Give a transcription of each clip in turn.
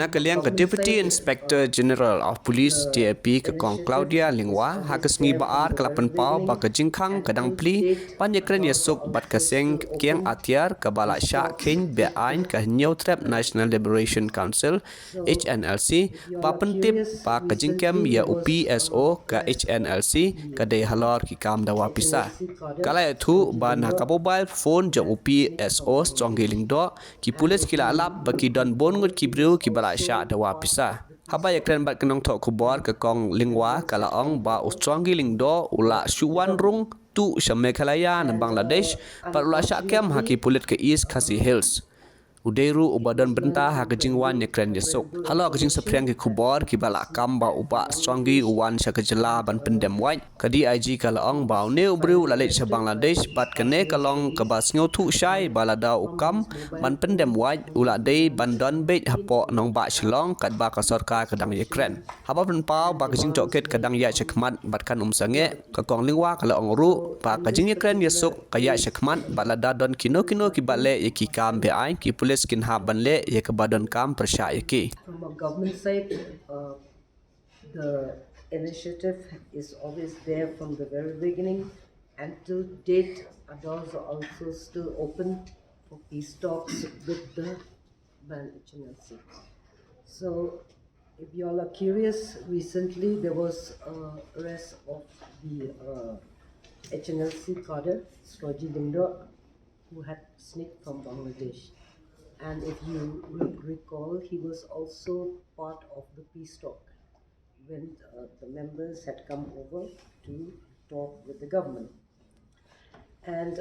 Nakaliang ka Deputy Inspector General of Police DAP ka Kong Claudia Lingwa hakasngi baar kalapan pau ba ka Jingkhang kadang Plie pan Ïakren Ïasuk bat ka seng kiang atiar ka bala sha khin be ain ka New Trap National Liberation Council Hnlc pa pentip pa ka Jingkham ya UPSO ka Hnlc ka dei halor ki kam dawa pisa kala thu ba na ka mobile phone ja UPSO stronggeling do ki pulis kila alap ba ki don bon ngut ki bru ki bala sha dawa pisa haba Ïakren bat kenong thok kubor ka Kong Lingwa kala ong ba stronggeling do ula shuwan rung tu Meghalaya na Bangladesh par ula sha kem haki pulit ke East Khasi Hills Uderu ubadan benta ha kejingwan Ïakren Ïasuk. Halo kejing sepriang ki kubor ki bala kam ba uba strongi uwan sya kejela ban pendem white. Kadi IG kalaong ba ne ubru lalit sya Bangladesh bat kene kalong ke bas ngotu syai balada ukam ban pendem white ula dei ban don bet hapo nong ba shlong kat ba ka sarkar kadang Ïakren. Haba pen pau ba kejing toket kadang ya syakmat bat kan sange ka Kong Lingwa kalaong ru ba kejing Ïakren Ïasuk kaya syakmat balada don kino ki bale ki kam be ain ki pulis skin habanle ye kebadan kam persya yaki. From a government side, the initiative is always there from the very beginning, and to date, our doors are also still open for peace talks with the Hnlc. So, if you all are curious, recently there was arrest of the Hnlc cadre, Sroji Lindo, who had sneaked from Bangladesh. And if you would recall, he was also part of the peace talk when the members had come over to talk with the government. And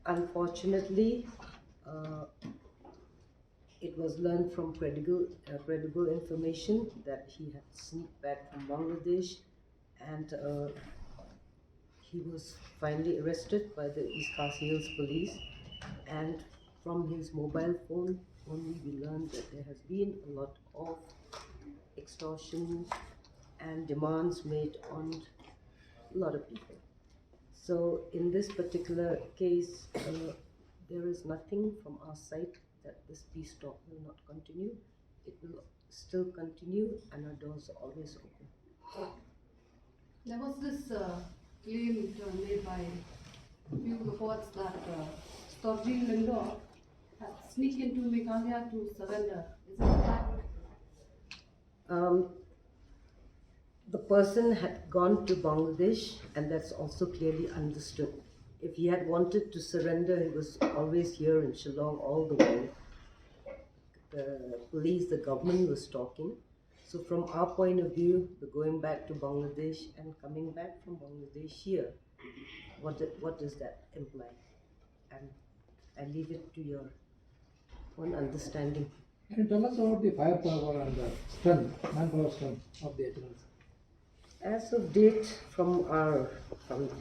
unfortunately, it was learned from credible information that he had sneaked back from Bangladesh, and he was finally arrested by the East Khasi Hills police. And from his mobile phone only we learned that there has been a lot of extortion and demands made on a lot of people. So in this particular case, there is nothing from our side that this peace talk will not continue. It will still continue and our doors are always open. There was this claim made by few reports that Sroji Lindo had sneaked into Meghalaya to surrender. Is it a fact? The person had gone to Bangladesh, and that's also clearly understood. If he had wanted to surrender, he was always here in Shillong all the way. The police, the government was talking. So from our point of view, the going back to Bangladesh and coming back from Bangladesh here, what does that imply? And I leave it to your own understanding. Can you tell us about the firepower and the strength, manpower strength of the Hnlc? As of date, from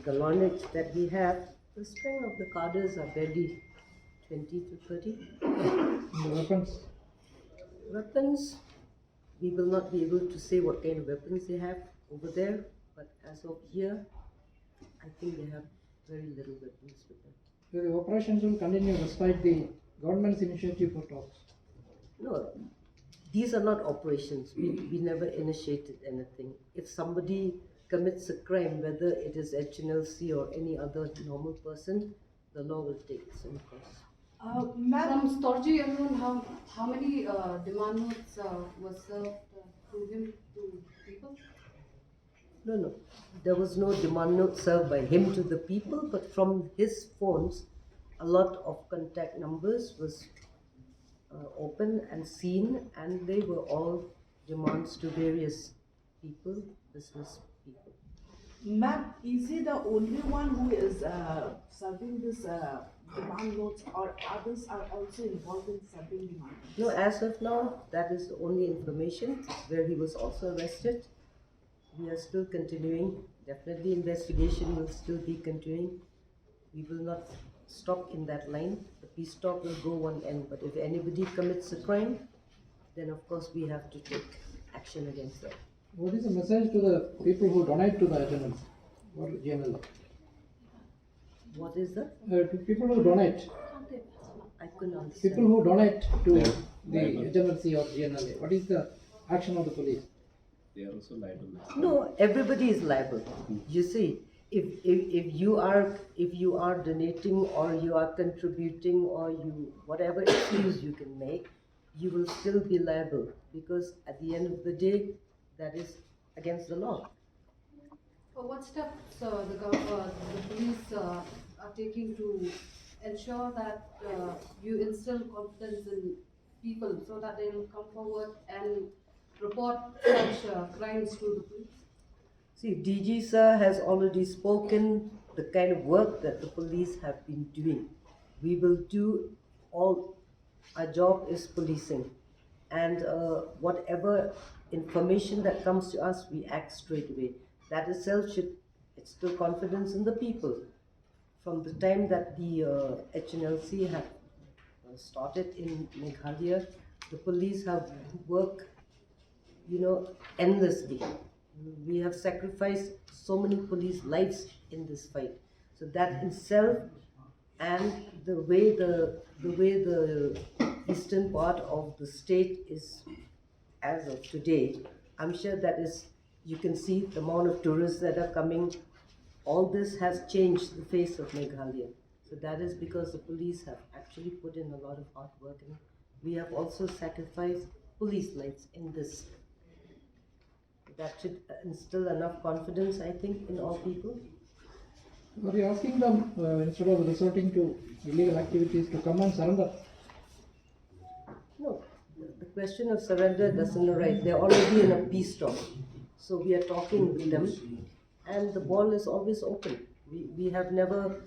the knowledge that we have, the strength of the cadres are barely 20 to 30. And the weapons? Weapons, we will not be able to say what kind of weapons they have over there, but as of here, I think they have very little weapons with them. So the operations will continue despite the government's initiative for talks? No, these are not operations. We never initiated anything. If somebody commits a crime, whether it is Hnlc or any other normal person, the law will take some course. From Sroji alone, how many demand notes were served to him, to people? No. There was no demand note served by him to the people, but from his phones, a lot of contact numbers was open and seen, and they were all demands to various people, business people. Ma'am, is he the only one who is serving this demand notes, or others are also involved in serving demand notes? No, as of now, that is the only information where he was also arrested. We are still continuing. Definitely investigation will still be continuing. We will not stop in that line. The peace talk will go one end, but if anybody commits a crime, then of course we have to take action against them. What is the message to the people who donate to the Hnlc or GNL? What is that? To people who donate. I couldn't understand. People who donate to the Hnlc or Gnla? What is the action of the police? They are also liable. No, everybody is liable. You see, if you are donating or you are contributing or you whatever excuse you can make, you will still be liable because at the end of the day, that is against the law. What steps the police are taking to ensure that you instill confidence in people so that they will come forward and report such crimes to the police? See, DG sir has already spoken the kind of work that the police have been doing. We will do all, our job is policing. And whatever information that comes to us, we act straight away. That itself should instill confidence in the people. From the time that the Hnlc have started in Meghalaya, the police have worked, endlessly. We have sacrificed so many police lives in this fight. So that itself, and the way the eastern part of the state is as of today, I'm sure that is, you can see the amount of tourists that are coming. All this has changed the face of Meghalaya. So that is because the police have actually put in a lot of hard work, and we have also sacrificed police lives in this. That should instill enough confidence, I think, in all people. Are you asking them, instead of resorting to illegal activities, to come and surrender? No, the question of surrender doesn't arise. They're already in a peace talk. So we are talking with them, and the ball is always open. We have never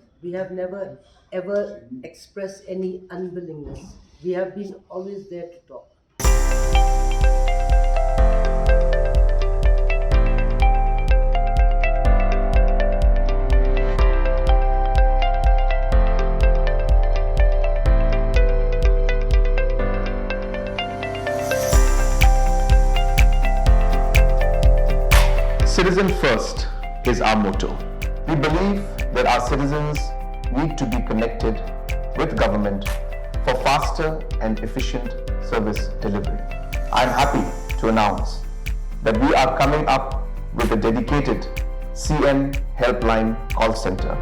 ever expressed any unwillingness. We have been always there to talk. Citizen first is our motto. We believe that our citizens need to be connected with government for faster and efficient service delivery. I am happy to announce that we are coming up with a dedicated CM helpline call center